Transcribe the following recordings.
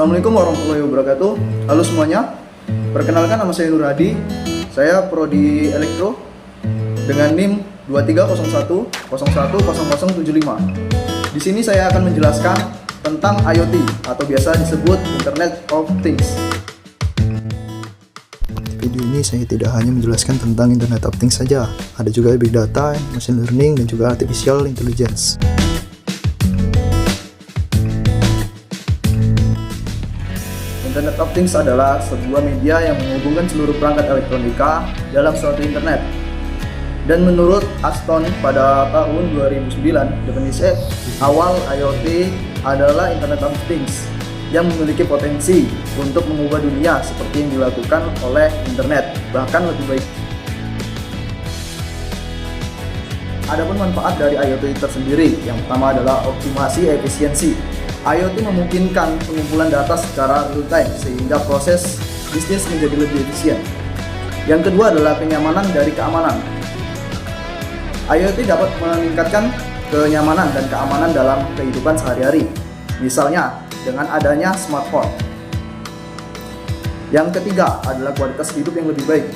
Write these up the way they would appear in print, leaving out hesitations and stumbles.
Assalamualaikum warahmatullahi wabarakatuh. Halo semuanya, perkenalkan nama saya Nur Hadi. Saya prodi Elektro dengan NIM 2301010075. Di sini saya akan menjelaskan tentang IoT atau biasa disebut Internet of Things. Video ini saya tidak hanya menjelaskan tentang Internet of Things saja, ada juga Big Data, Machine Learning, dan juga Artificial Intelligence. Internet of Things adalah sebuah media yang menghubungkan seluruh perangkat elektronika dalam suatu internet. Dan menurut Aston pada tahun 2009, definisi awal IoT adalah Internet of Things yang memiliki potensi untuk mengubah dunia seperti yang dilakukan oleh internet, bahkan lebih baik. Adapun manfaat dari IoT tersendiri, yang pertama adalah optimasi efisiensi. IoT memungkinkan pengumpulan data secara real time sehingga proses bisnis menjadi lebih efisien. Yang kedua adalah kenyamanan dari keamanan. IoT dapat meningkatkan kenyamanan dan keamanan dalam kehidupan sehari-hari, misalnya dengan adanya smartphone. Yang ketiga adalah kualitas hidup yang lebih baik.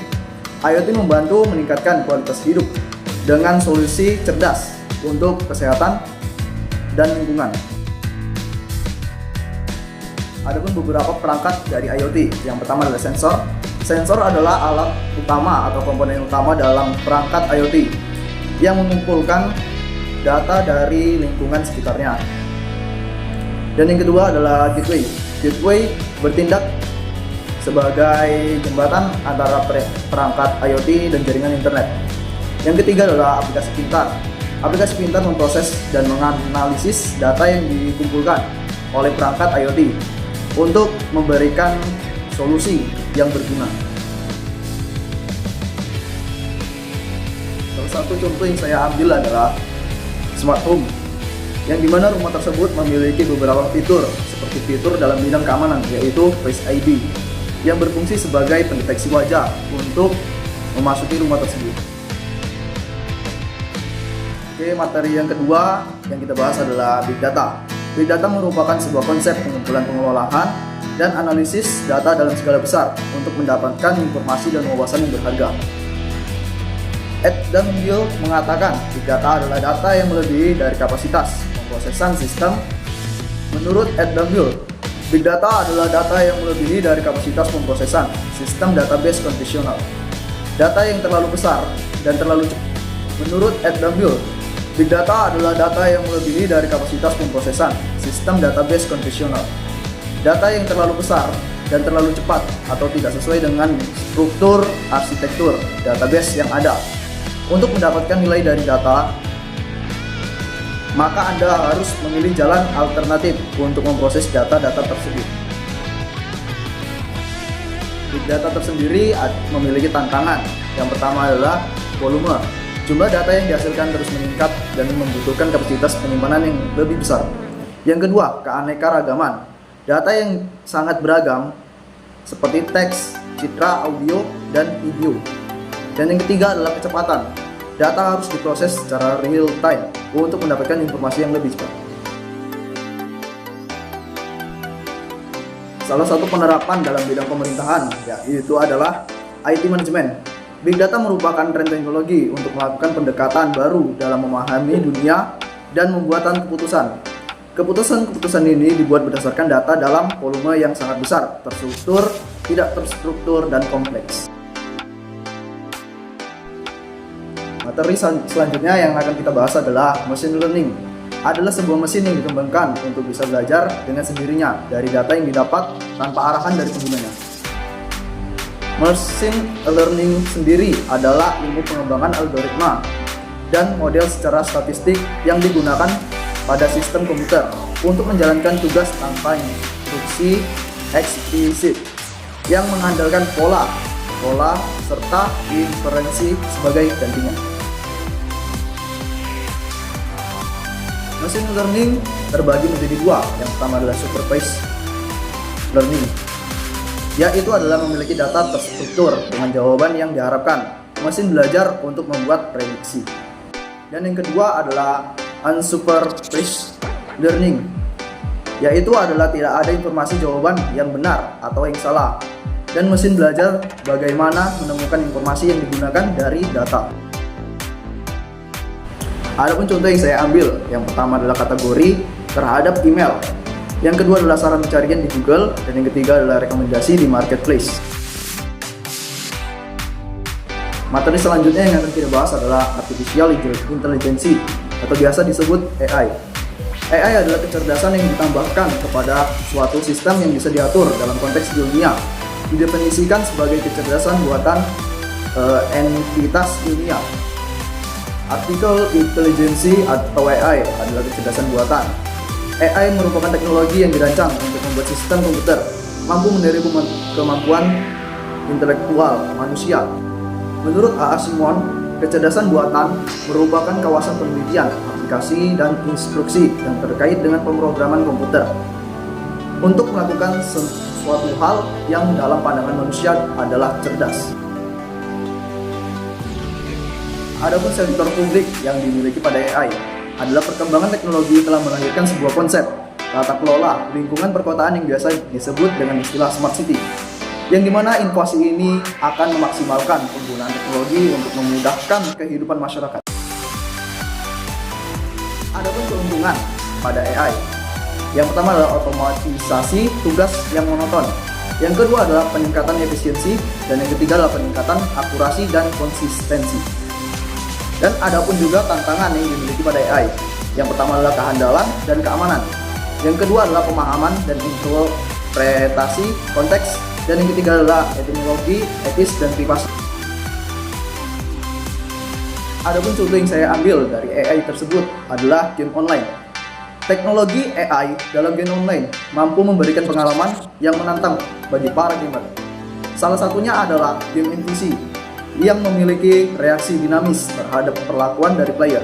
IoT membantu meningkatkan kualitas hidup dengan solusi cerdas untuk kesehatan dan lingkungan. Adapun beberapa perangkat dari IoT. Yang pertama adalah sensor. Sensor adalah alat utama atau komponen utama dalam perangkat IoT yang mengumpulkan data dari lingkungan sekitarnya. Dan yang kedua adalah gateway. Gateway bertindak sebagai jembatan antara perangkat IoT dan jaringan internet. Yang ketiga adalah aplikasi pintar. Aplikasi pintar memproses dan menganalisis data yang dikumpulkan oleh perangkat IoT untuk memberikan solusi yang berguna. Salah satu contoh yang saya ambil adalah smart home, yang dimana rumah tersebut memiliki beberapa fitur, seperti fitur dalam bidang keamanan, yaitu Face ID, yang berfungsi sebagai pendeteksi wajah untuk memasuki rumah tersebut. Oke, materi yang kedua yang kita bahas adalah Big Data. Big Data merupakan sebuah konsep pengumpulan pengolahan dan analisis data dalam skala besar untuk mendapatkan informasi dan wawasan yang berharga. Adam Gill mengatakan Big Data adalah data yang melebihi dari kapasitas pemrosesan sistem. Menurut Adam Gill, Big Data adalah data yang melebihi dari kapasitas pemrosesan sistem database konvensional. Data yang terlalu besar dan terlalu cepat. Menurut Adam Gill, Big Data adalah data yang melebihi dari kapasitas pemrosesan sistem database konvensional. Data yang terlalu besar dan terlalu cepat atau tidak sesuai dengan struktur arsitektur database yang ada. Untuk mendapatkan nilai dari data, maka Anda harus memilih jalan alternatif untuk memproses data-data tersebut. Big Data tersendiri memiliki tantangan. Yang pertama adalah volume. Jumlah data yang dihasilkan terus meningkat dan membutuhkan kapasitas penyimpanan yang lebih besar. Yang kedua, keanekaragaman. Data yang sangat beragam seperti teks, citra, audio, dan video. Dan yang ketiga adalah kecepatan. Data harus diproses secara real time untuk mendapatkan informasi yang lebih cepat. Salah satu penerapan dalam bidang pemerintahan yaitu adalah IT Management. Big Data merupakan tren teknologi untuk melakukan pendekatan baru dalam memahami dunia dan membuatan keputusan. Keputusan-keputusan ini dibuat berdasarkan data dalam volume yang sangat besar, terstruktur, tidak terstruktur, dan kompleks. Materi selanjutnya yang akan kita bahas adalah Machine Learning. Adalah sebuah mesin yang dikembangkan untuk bisa belajar dengan sendirinya dari data yang didapat tanpa arahan dari penggunanya. Machine Learning sendiri adalah ilmu pengembangan algoritma dan model secara statistik yang digunakan pada sistem komputer untuk menjalankan tugas tanpa instruksi eksplisit yang mengandalkan pola, serta inferensi sebagai gantinya. Machine Learning terbagi menjadi dua. Yang pertama adalah Supervised Learning, yaitu adalah memiliki data terstruktur dengan jawaban yang diharapkan. Mesin belajar untuk membuat prediksi. Dan yang kedua adalah Unsupervised Learning, yaitu adalah tidak ada informasi jawaban yang benar atau yang salah, dan mesin belajar bagaimana menemukan informasi yang digunakan dari data. Adapun contoh yang saya ambil, yang pertama adalah kategori terhadap email, yang kedua adalah saran pencarian di Google, dan yang ketiga adalah rekomendasi di marketplace. Materi selanjutnya yang akan kita bahas adalah Artificial Intelligence atau biasa disebut AI. AI adalah kecerdasan yang ditambahkan kepada suatu sistem yang bisa diatur dalam konteks ilmiah. Didefinisikan sebagai kecerdasan buatan entitas ilmiah. Artificial Intelligence atau AI adalah kecerdasan buatan. AI merupakan teknologi yang dirancang untuk membuat sistem komputer mampu meniru kemampuan intelektual manusia. Menurut A.A. Simon, kecerdasan buatan merupakan kawasan penelitian, aplikasi, dan instruksi yang terkait dengan pemrograman komputer untuk melakukan sesuatu hal yang dalam pandangan manusia adalah cerdas. Adapun sektor publik yang dimiliki pada AI adalah perkembangan teknologi telah melahirkan sebuah konsep tata kelola lingkungan perkotaan yang biasa disebut dengan istilah smart city, yang dimana inovasi ini akan memaksimalkan penggunaan teknologi untuk memudahkan kehidupan masyarakat. Adapun keuntungan pada AI, yang pertama adalah otomatisasi tugas yang monoton, yang kedua adalah peningkatan efisiensi, dan yang ketiga adalah peningkatan akurasi dan konsistensi. Dan adapun juga tantangan yang dimiliki pada AI, yang pertama adalah kehandalan dan keamanan, yang kedua adalah pemahaman dan interpretasi konteks, dan yang ketiga adalah etimologi, etis, dan privasi. Adapun contoh yang saya ambil dari AI tersebut adalah game online. Teknologi AI dalam game online mampu memberikan pengalaman yang menantang bagi para gamer. Salah satunya adalah game NPC yang memiliki reaksi dinamis terhadap perlakuan dari player.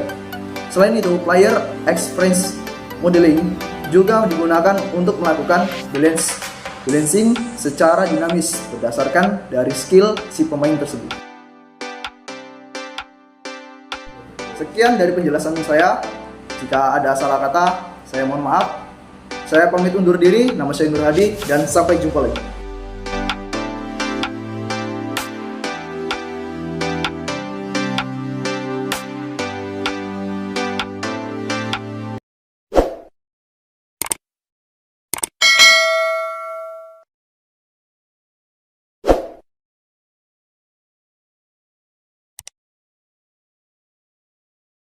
Selain itu, player experience modeling juga digunakan untuk melakukan balancing secara dinamis berdasarkan dari skill si pemain tersebut. Sekian dari penjelasan saya. Jika ada salah kata, saya mohon maaf. Saya pamit undur diri. Nama saya Nur Hadi dan sampai jumpa lagi.